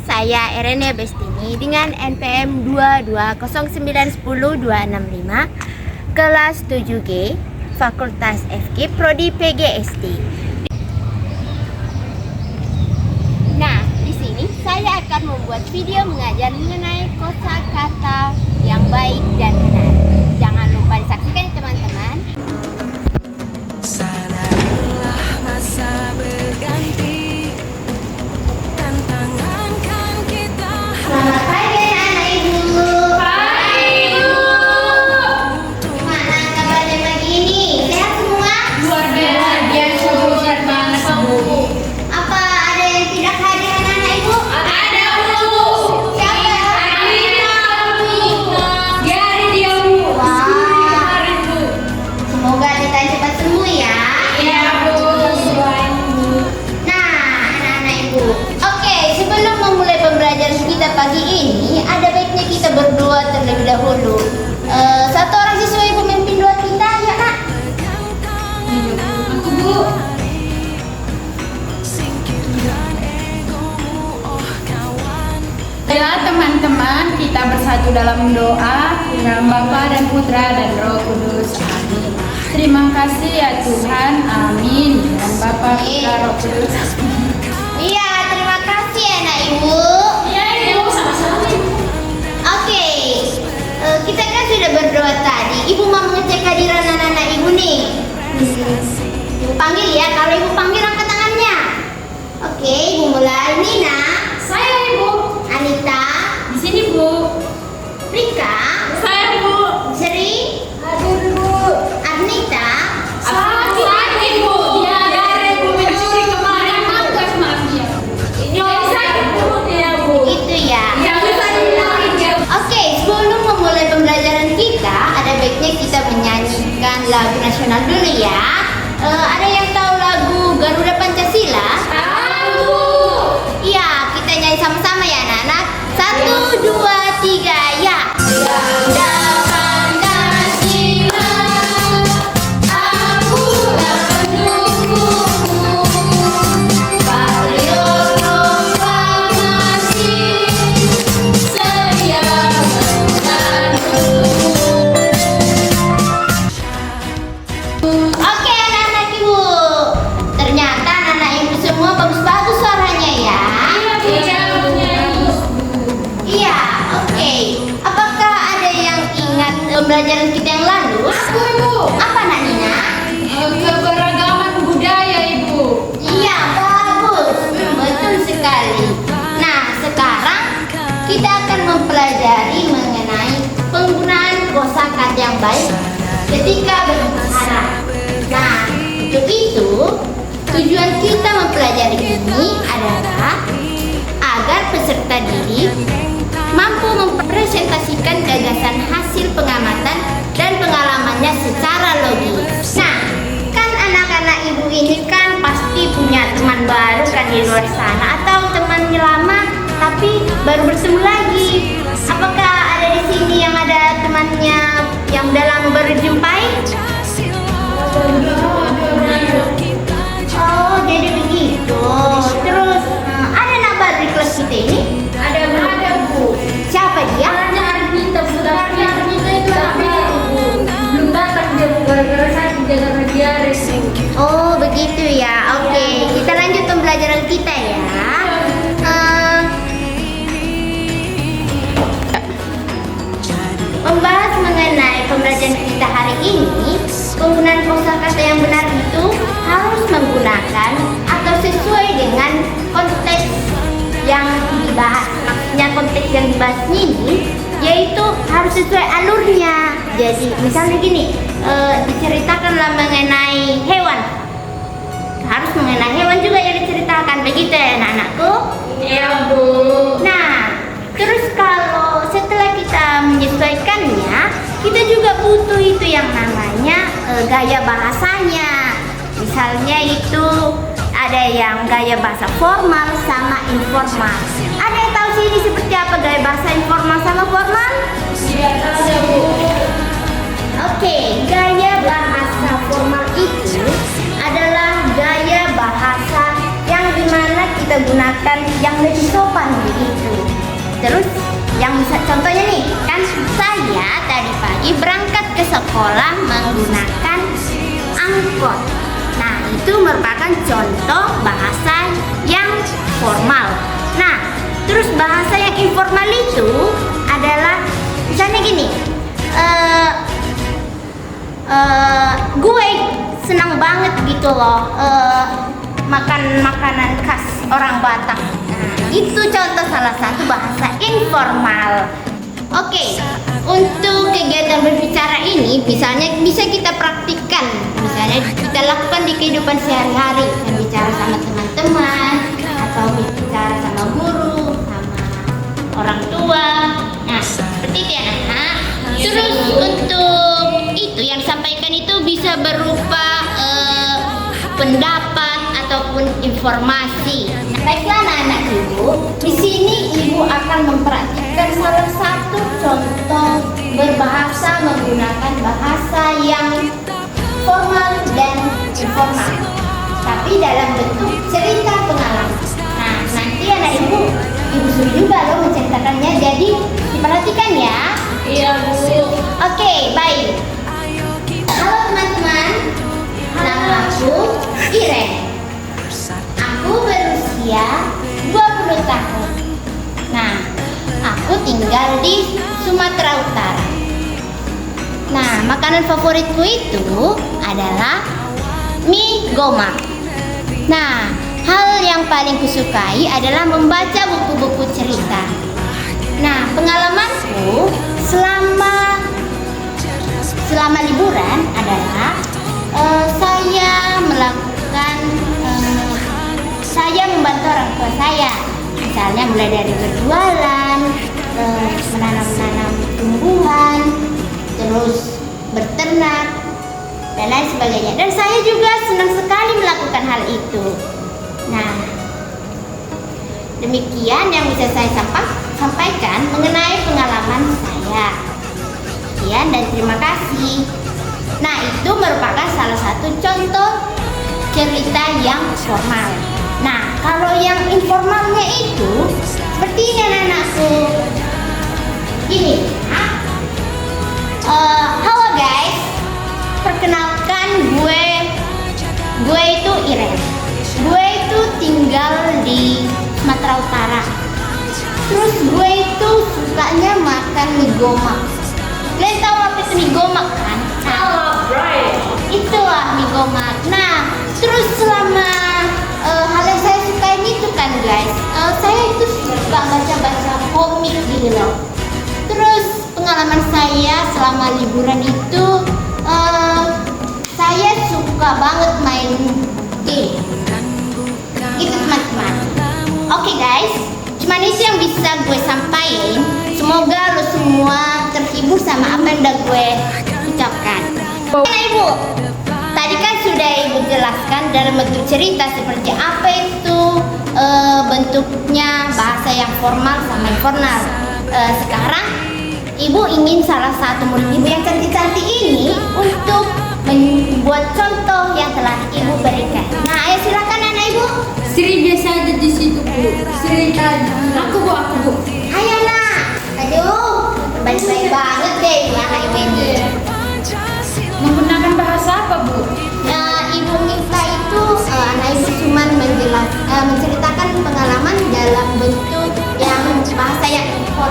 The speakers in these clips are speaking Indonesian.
saya Erenia Bestini dengan NPM 220910265 kelas 7G Fakultas FG Prodi PGSD. Nah, di sini saya akan membuat video mengajar mengenai kosakata yang baik dan benar. Jangan lupa disaksikan ya teman-teman. Sadarlah masa berganti, tantangan kan kita. Selamat pagi anak ibu. Pagi Ibu. Gimana kabarnya pagi ini? Sehat semua? Luar biasa sehat banget Bu. Apa ada yang tidak hadir anak ibu? Ada Bu. Siapa? Alina Bu. Gary dia Bu. Wah. Kemarin Bu. Semoga kita cepat sembuh ya. Iya Bu. Nah, anak-anak ibu. Oke, sebelum memulai pembelajaran kita pagi ini, ada baiknya kita berdoa terlebih dahulu. Satu orang siswa ibu memimpin doa kita, ya nak? Aku Bu. Singkirkan egomu, oh kawan. Ya teman-teman, kita bersatu dalam doa dengan Bapa dan Putra dan Roh Kudus. Amin. Terima kasih ya Tuhan. Amin. Dan Bapa, Putra, Roh Kudus. Iya, terima kasih anak ibu. Iya Ibu, sama-sama Ibu. Oke, kita kan sudah berdoa tadi. Ibu mau mengecek kehadiran anak-anak ibu nih. Ibu panggil ya. Kalau ibu panggil angkat tangannya. Oke, ibu mulai. Nina, Saya Ibu. Anita, Di sini Bu. Rika, Saya Bu. Sri, Hadir Bu. Arnita. Sakit Bu. Dia dari Bu mencuri kemarin tugas mafia. Ini sakit Bu dia Bu. Itu ya. Yang bisa dibilangin ya. Oke, sebelum memulai pembelajaran kita, ada baiknya kita menyanyikan lagu nasional dulu ya. Ada yang tahu lagu Garuda Pancasila? Tahu. Iya, kita nyanyi sama-sama ya anak-anak. 1, 2, 3, ya. Garuda Pancasila, akulah pendukungmu. Patriot proklamasi, setia menantimu. Oke anak-anak ibu, ternyata anak-anak ibu semua bagus-bagus suaranya ya. Iya, oke. Apakah ada yang ingat pembelajaran kita yang lalu? Aku Ibu. Apa nak Nina? Keberagaman budaya Ibu. Iya, bagus. Betul sekali. Nah, sekarang kita akan mempelajari mengenai penggunaan kosakata yang baik ketika berbicara. Nah, untuk itu tujuan kita mempelajari ini adalah agar peserta didik mampu mempresentasikan gagasan hasil pengamatan dan pengalamannya secara logis. Nah, kan anak-anak ibu ini kan pasti punya teman baru kan di luar sana, atau temannya lama tapi baru bertemu lagi. Apakah ada di sini yang ada temannya yang udah lama baru dijumpai? Oh, jadi begitu. Terus ada anak baru di kelas kita ini? Ada Bu. Siapa dia? Namanya Arnita Bu. Tapi Arnita itu anak baru Bu. Belum datang dia Bu. Gara-gara sakit dia karena diare. Oh, begitu ya. Oke, kita lanjut pembelajaran kita ya. Membahas mengenai pembelajaran kita hari ini, penggunaan kosakata yang benar itu harus menggunakan atau sesuai dengan konteks yang dibahas. Maksudnya konteks yang dibahas ini yaitu harus sesuai alurnya. Jadi misalnya gini, diceritakanlah mengenai hewan, harus mengenai hewan juga yang diceritakan. Begitu ya anak-anakku? Iya Bu. Nah, terus kalau setelah kita menyesuaikannya, kita juga butuh itu yang namanya gaya bahasanya. Misalnya itu ada yang gaya bahasa formal sama informal. Ada yang tahu sih ini seperti apa gaya bahasa informal sama formal? Tidak tahu Bu. Oke, gaya bahasa formal itu adalah gaya bahasa yang dimana kita gunakan yang lebih sopan. Jadi Terus yang contohnya nih, kan saya tadi pagi berangkat ke sekolah menggunakan angkot. Nah, itu merupakan contoh bahasa yang formal. Nah, terus bahasa yang informal itu adalah misalnya gini, gue senang banget gitu loh makan makanan khas orang Batak. Nah, itu contoh salah satu bahasa informal. Oke, untuk kegiatan berbicara ini bisa kita praktikkan, misalnya kita lakukan di kehidupan sehari-hari, berbicara sama teman-teman atau berbicara sama guru, sama orang tua. Nah, seperti itu ya anak. Terus untuk itu yang disampaikan itu bisa berupa pendapat ataupun informasi. Nah, baiklah anak-anak ibu, di sini ibu akan mempraktikkan salah satu contoh berbahasa menggunakan bahasa yang formal dan informal, tapi dalam bentuk cerita pengalaman. Nah, nanti anak ibu suruh juga loh menceritakannya, jadi diperhatikan ya. Iya Bu. Oke, baik. Halo teman-teman, namaku Iren. Aku berusia 20 tahun. Nah, aku tinggal di Sumatera Utara. Nah, makanan favoritku itu adalah mie gomak. Nah, hal yang paling kusukai adalah membaca buku-buku cerita. Nah, pengalamanku selama liburan adalah saya membantu orang tua saya, misalnya mulai dari berjualan, menanam tumbuhan, terus berternak dan lain sebagainya. Dan saya juga senang sekali melakukan hal itu. Nah, demikian yang bisa saya sampaikan mengenai pengalaman saya. Sekian dan terima kasih. Nah, itu merupakan salah satu contoh cerita yang formal. Nah, kalau yang informalnya itu seperti ini anak-anakku. Gini, halo guys, perkenalkan gue itu Iren. Gue itu tinggal di Sumatera Utara. Terus gue itu sukanya makan mie gomak. Kalian tahu apa itu mie gomak kan? Itulah mie gomak. Nah, terus selama hal yang saya sukain itu kan guys, saya itu suka baca-baca komik gitu loh. Terus pengalaman saya selama liburan itu saya suka banget main game gitu teman-teman. Oke guys, cuman itu yang bisa gue sampaikan. Semoga lo semua terhibur sama apa yang udah gue ucapkan. Nah ibu, tadi kan sudah ibu jelaskan dalam bentuk cerita seperti apa itu bentuknya bahasa yang formal sama informal. Sekarang ibu ingin salah satu murid ibu yang cantik-cantik ini untuk membuat contoh yang telah ibu berikan. Nah, ayo silakan anak ibu. Sri biasa aja di situ Bu. Sri aku Bu. Ayo nak. Aduh, baik-baik banget deh anak ibu ini. Menggunakan bahasa apa Bu? Nah, ibu minta itu anak ibu cuma menceritakan pengalaman dalam bentuk yang bahasa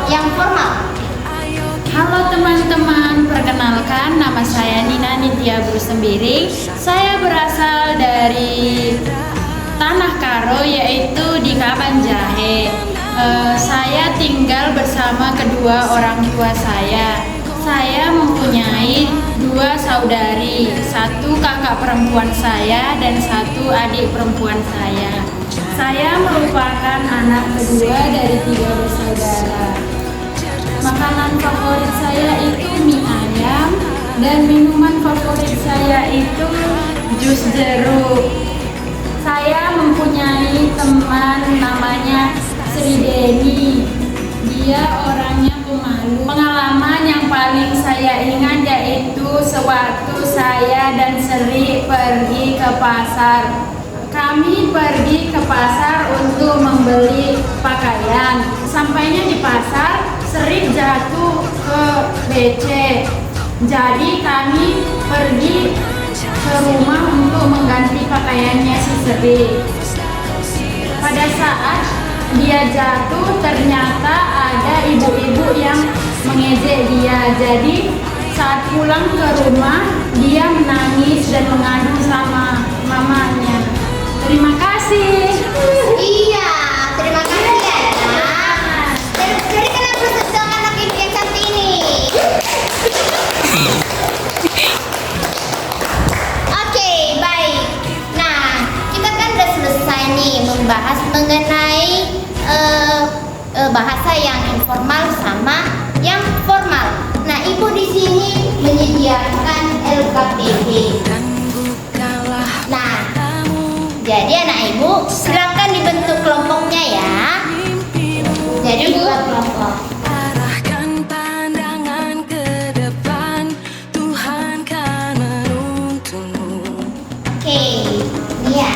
yang formal. Halo teman-teman, perkenalkan nama saya Nina Nitya Brusembiring. Saya berasal dari Tanah Karo, yaitu di Kabanjahe. Saya tinggal bersama kedua orang tua saya. Saya mempunyai 2 saudari, 1 kakak perempuan saya dan 1 adik perempuan saya. Saya merupakan anak kedua dari 3 bersaudara. Makanan favorit saya itu mie ayam dan minuman favorit saya itu jus jeruk. Saya mempunyai teman namanya Sri Deni. Dia orangnya pemalu. Pengalaman yang paling saya ingat yaitu sewaktu saya dan Sri pergi ke pasar. Kami pergi ke pasar untuk membeli pakaian. Sesampainya di pasar, Sri jatuh ke BC. Jadi kami pergi ke rumah untuk mengganti pakaiannya si Sri. Pada saat dia jatuh, ternyata ada ibu-ibu yang mengejek dia. Jadi saat pulang ke rumah, dia menangis dan mengadu sama mamanya. Terima kasih. Iya, terima kasih ya nak. Jadi kenapa sedang anak ibu yang cantik ini? Oke, baik. Nah, kita kan udah selesai nih membahas mengenai bahasa yang informal sama yang formal. Nah, ibu di sini menyediakan LKPD. Dan bukalah Nah, jadi anak ibu silakan dibentuk kelompoknya ya. mimpimu. Jadi buat kelompok. Arahkan pandangan ke depan, Tuhan kan menuntunmu. Oke, ini ya.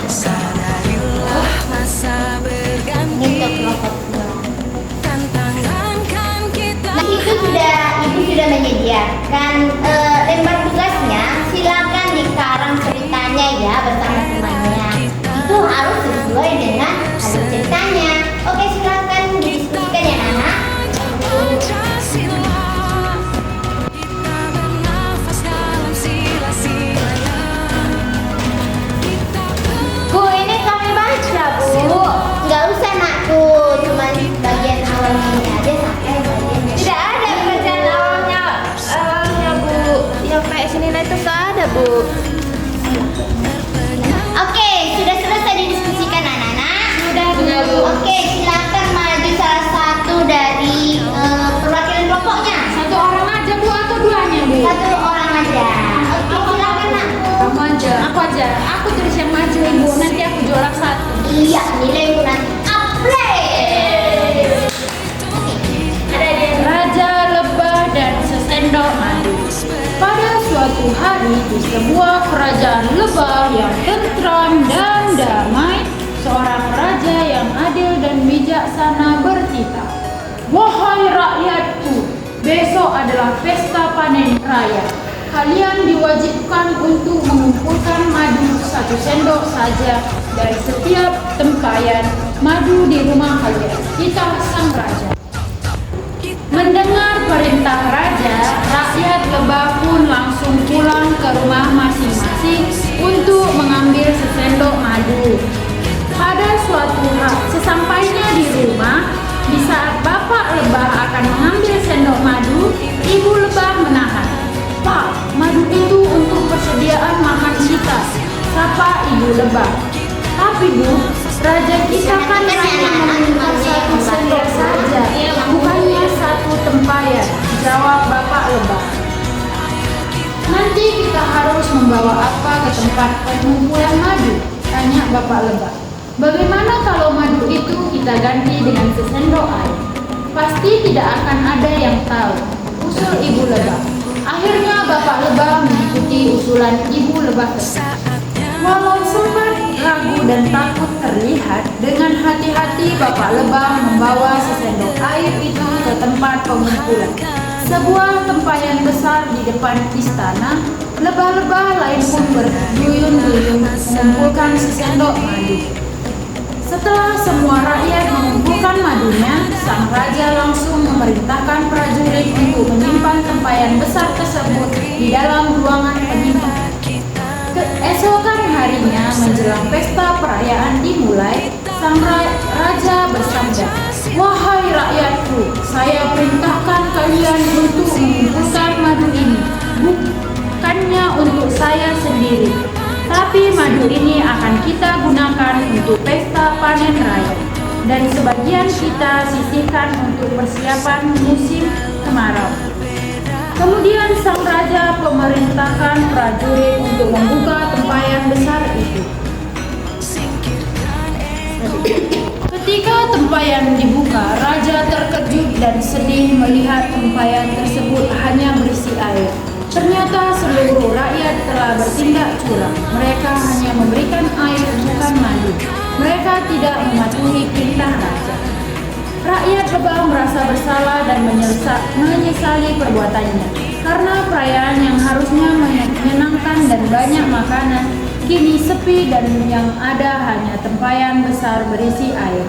Sadarilah masa Ini untuk berganti, kelompok dua. tantangan kan kita. Nah, ibu sudah menyediakan lembar tugasnya. Silakan dikarang ceritanya ya bersama temannya. Itu harus sesuai dengan alur ceritanya. Oke, silakan didiskusikan ya anak. Pancasila, kita bernafas dalam sila-silanya. Kita Bu, ini kami baca bu. Nggak usah nakku, cuma bagian awalnya ini aja sampai bagian. Tidak ada kerjaan awalnya Bu. Yang kayak sini itu nggak ada Bu. Oke, sudah selesai didiskusikan anak-anak. Sudah, Bu. Oke, silakan maju salah satu dari perwakilan kelompoknya. Satu orang aja Bu atau duanya Bu? Satu orang aja. Oke, silakan nak. Kamu aja, aku aja. Aku terus yang maju Ibu. Nanti aku juara satu. Iya, nilai bu nanti. Play. Ada dia. Raja Lebah dan Sesendok Madu. Pada suatu hari di sebuah kerajaan lebah yang tentram dan damai, seorang raja yang adil dan bijaksana bertitah, "Wahai rakyatku, besok adalah pesta panen raya. Kalian diwajibkan untuk mengumpulkan madu 1 sendok saja dari setiap tempayan madu di rumah kalian." Titah sang raja. Mendengar perintah raja, rakyat lebah pun langsung pulang ke rumah masing-masing untuk mengambil sesendok madu. Pada suatu hari, sesampainya di rumah, di saat bapak lebah akan mengambil sendok madu, ibu lebah menahan. "Pak, madu itu untuk persediaan makan kita," sapa ibu lebah. "Tapi Bu, raja kita kan hanya meminta 1 sendok saja, bukannya 1 tempayan," jawab bapak lebah. "Nanti kita harus membawa apa ke tempat pengumpulan madu?" tanya bapak lebah. "Bagaimana kalau madu itu kita ganti dengan sesendok air? Pasti tidak akan ada yang tahu," usul ibu lebah. Akhirnya bapak lebah mengikuti usulan ibu lebah tersebut. Walau sempat ragu dan takut terlihat, dengan hati-hati bapak lebah membawa sesendok air itu ke tempat pengumpulan. Sebuah tempayan besar di depan istana, lebah-lebah lain pun berduyun-duyun mengumpulkan sesendok madu. Setelah semua rakyat mengumpulkan madunya, sang raja langsung memerintahkan prajurit untuk menyimpan tempayan besar tersebut di dalam ruangan penyimpan. Keesokan harinya menjelang pesta perayaan dimulai, sang raja bersabda, "Wahai rakyatku, saya perintahkan kalian untuk mengumpulkan madu ini, bukannya untuk saya sendiri. Tapi madu ini akan kita gunakan untuk pesta panen raya, dan sebagian kita sisihkan untuk persiapan musim kemarau." Kemudian sang raja memerintahkan prajurit untuk membuka tempayan besar itu. Ketika tempayan dibuka, raja terkejut dan sedih melihat tempayan tersebut hanya berisi air. Ternyata seluruh rakyat telah bertindak curang. Mereka hanya memberikan air, bukan madu. Mereka tidak mematuhi perintah raja. Rakyat lebah merasa bersalah dan menyesali perbuatannya. Karena perayaan yang harusnya menyenangkan dan banyak makanan, kini sepi dan yang ada hanya tempayan besar berisi air.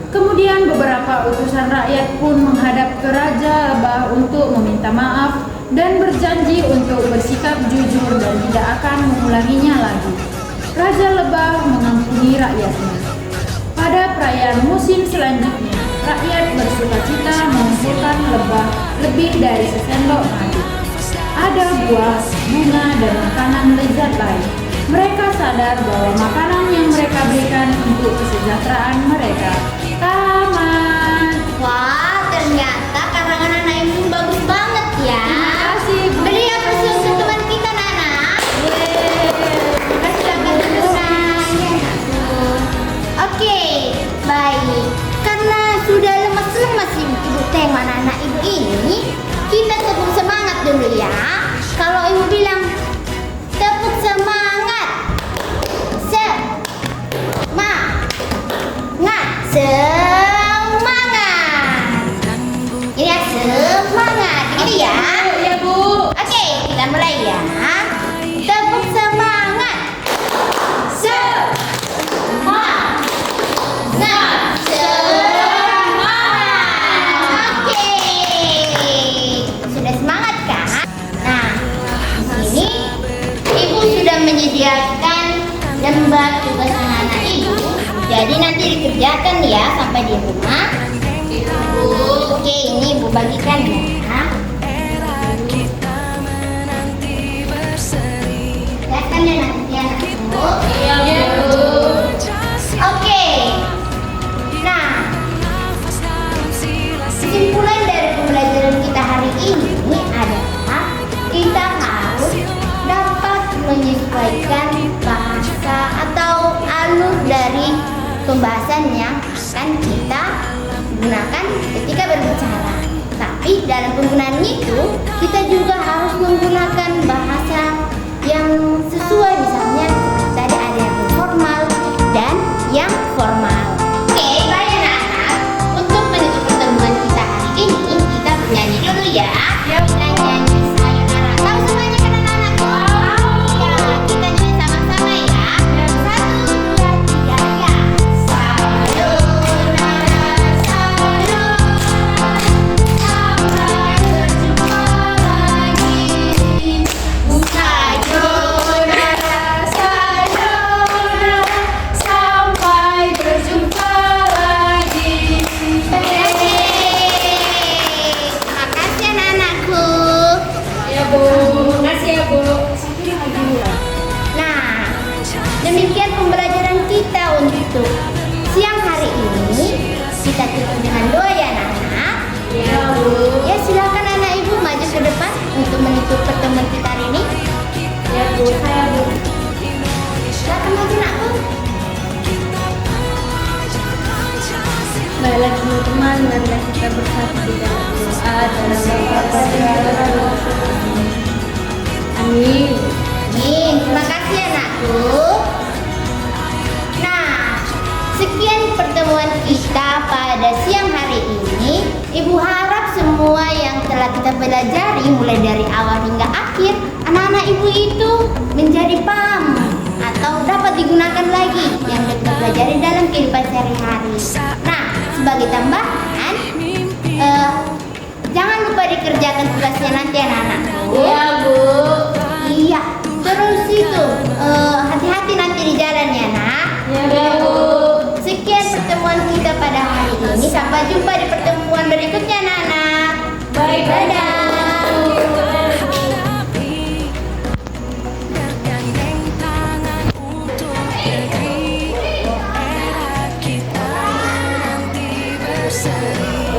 Kemudian beberapa utusan rakyat pun menghadap ke Raja Lebah untuk meminta maaf dan berjanji untuk bersikap jujur dan tidak akan mengulanginya lagi. Raja Lebah mengampuni rakyatnya. Pada perayaan musim selanjutnya, rakyat bersukacita mengumpulkan lebah lebih dari sesendok madu. Ada buah, bunga, dan makanan lezat lain. Mereka sadar bahwa makanan yang mereka berikan untuk kesejahteraan mereka. Tamat. Wah, ternyata karangan anak ibu bagus banget ya. Terima kasih, Bu. Beri apresiasi untuk teman kita, Nana. Silakan duduk, Nana. Oke, baik. Karena sudah lemas-lemas ibu tema anak ibu ini, kita tepuk semangat dulu ya. Kalau ibu bilang tepuk semangat, semangat. Ini ya semangat, gitu ya. Ya, Bu. Oke, kita mulai ya. Tepuk semangat. Semangat. Oke. Sudah semangat kan? Nah, di sini ibu sudah menyediakan lembar tugas anak-anak ibu. Jadi nanti dikerjakan ya sampai di rumah. Oke, ini ibu bagikan ya. Kita menanti berseri. Lihatkan ya nanti anakku. Iya, Bu. Oke. Nah, Nafas dalam sila-sila. kesimpulan dari pembelajaran kita hari ini adalah kita harus dapat menyesuaikan bahasa atau alur dari pembahasan yang akan kita gunakan ketika berbicara. Tapi dalam penggunaan itu kita juga harus menggunakan bahasa yang sesuai, misalnya tadi ada yang formal dan yang formal. Oke, baik anak-anak. Untuk menutup pertemuan kita hari ini, kita bernyanyi dulu ya. Kita nyanyi sayonara. Tahu semuanya kan anak-anakku? Ya, kita nyanyi sama-sama ya. 1, 2, 3 ya. Sayonara, sayonara, sampai berjumpa lagi. Sayonara, sayonara, sampai berjumpa lagi. Terima kasih anak-anakku. Ya, Bu. Makasih ya, Bu. Nah, demikian pembelajaran kita untuk siang hari ini. Kita tutup dengan doa ya anak-anak. Ya, Bu. Ya, silakan anak ibu maju ke depan untuk menutup pertemuan kita hari ini. Ya, Bu. Saya, Bu. Silakan maju anakku. Baiklah teman-teman, marilah kita bersatu di dalam doa dalam nama Bapa dan Putra dan Roh Kudus. Amin. Amin. Terima kasih anakku. Nah, sekian pertemuan kita pada siang hari ini. Ibu harap semua yang telah kita pelajari mulai dari awal hingga akhir, anak-anak ibu itu menjadi paham atau dapat digunakan lagi yang kita pelajari dalam kehidupan sehari-hari. Nah, sebagai tambahan, jangan lupa dikerjakan tugasnya nanti anak-anakku. Ya, Bu. Iya, terus itu hati-hati nanti di jalan ya nak. Ya, Bu. Sekian pertemuan kita pada hari ini. Sampai jumpa di pertemuan berikutnya anak-anak. Baik, Dadah. Hadapi bergandeng tangan untuk negeri. Era kita menanti berseri.